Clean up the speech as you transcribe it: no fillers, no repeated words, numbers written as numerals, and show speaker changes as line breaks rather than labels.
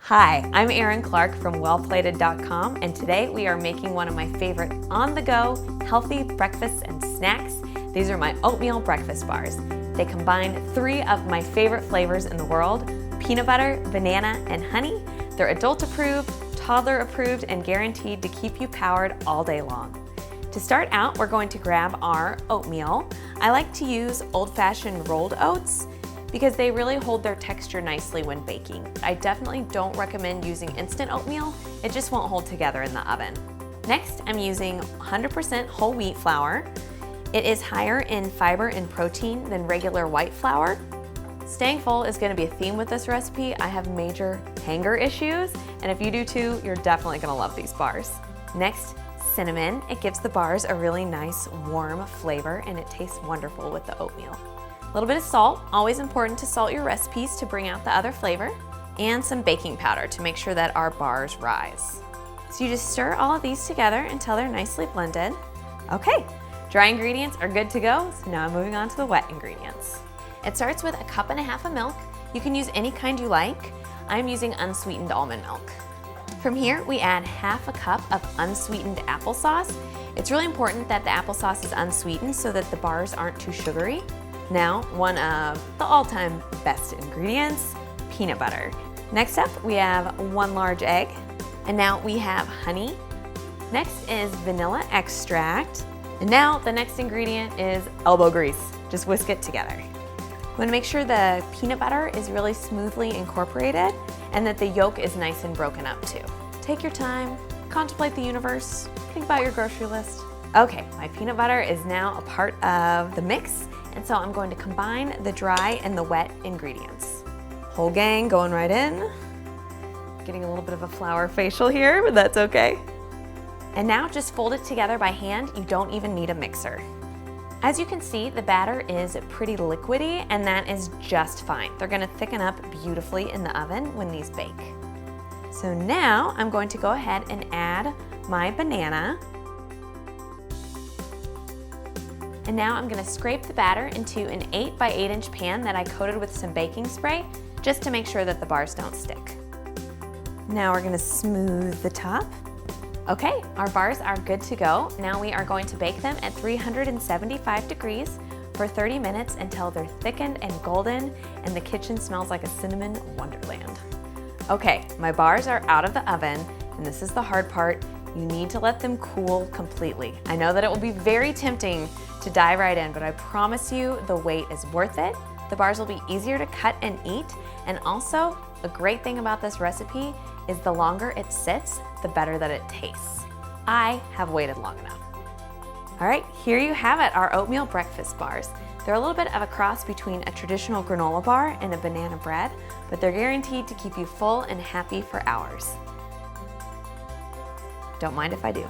Hi, I'm Erin Clarke from wellplated.com, and today we are making one of my favorite on-the-go healthy breakfasts and snacks. These are my oatmeal breakfast bars. They combine 3 of my favorite flavors in the world: peanut butter, banana, and honey. They're adult approved, toddler approved, and guaranteed to keep you powered all day long. To start out, we're going to grab our oatmeal. I like to use old-fashioned rolled oats because they really hold their texture nicely when baking. I definitely don't recommend using instant oatmeal. It just won't hold together in the oven. Next, I'm using 100% whole wheat flour. It is higher in fiber and protein than regular white flour. Staying full is gonna be a theme with this recipe. I have major hanger issues, and if you do too, you're definitely gonna love these bars. Next, cinnamon. It gives the bars a really nice warm flavor, and it tastes wonderful with the oatmeal. A little bit of salt, always important to salt your recipes to bring out the other flavor, and some baking powder to make sure that our bars rise. So you just stir all of these together until they're nicely blended. Okay, dry ingredients are good to go, so now I'm moving on to the wet ingredients. It starts with 1.5 cups of milk. You can use any kind you like. I'm using unsweetened almond milk. From here, we add 1/2 cup of unsweetened applesauce. It's really important that the applesauce is unsweetened so that the bars aren't too sugary. Now, one of the all-time best ingredients, peanut butter. Next up, we have 1 large egg. And now we have honey. Next is vanilla extract. And now the next ingredient is elbow grease. Just whisk it together. You want to make sure the peanut butter is really smoothly incorporated and that the yolk is nice and broken up too. Take your time, contemplate the universe, think about your grocery list. Okay, my peanut butter is now a part of the mix, and so I'm going to combine the dry and the wet ingredients. Whole gang going right in. Getting a little bit of a flour facial here, but that's okay. And now just fold it together by hand. You don't even need a mixer. As you can see, the batter is pretty liquidy, and that is just fine. They're gonna thicken up beautifully in the oven when these bake. So now I'm going to go ahead and add my banana. And now I'm gonna scrape the batter into an 8 by 8 inch pan that I coated with some baking spray, just to make sure that the bars don't stick. Now we're gonna smooth the top. Okay, our bars are good to go. Now we are going to bake them at 375 degrees for 30 minutes until they're thickened and golden and the kitchen smells like a cinnamon wonderland. Okay, my bars are out of the oven, and this is the hard part. You need to let them cool completely. I know that it will be very tempting to dive right in, but I promise you the wait is worth it. The bars will be easier to cut and eat, and also a great thing about this recipe is the longer it sits, the better that it tastes. I have waited long enough. All right, here you have it, our oatmeal breakfast bars. They're a little bit of a cross between a traditional granola bar and a banana bread, but they're guaranteed to keep you full and happy for hours. Don't mind if I do.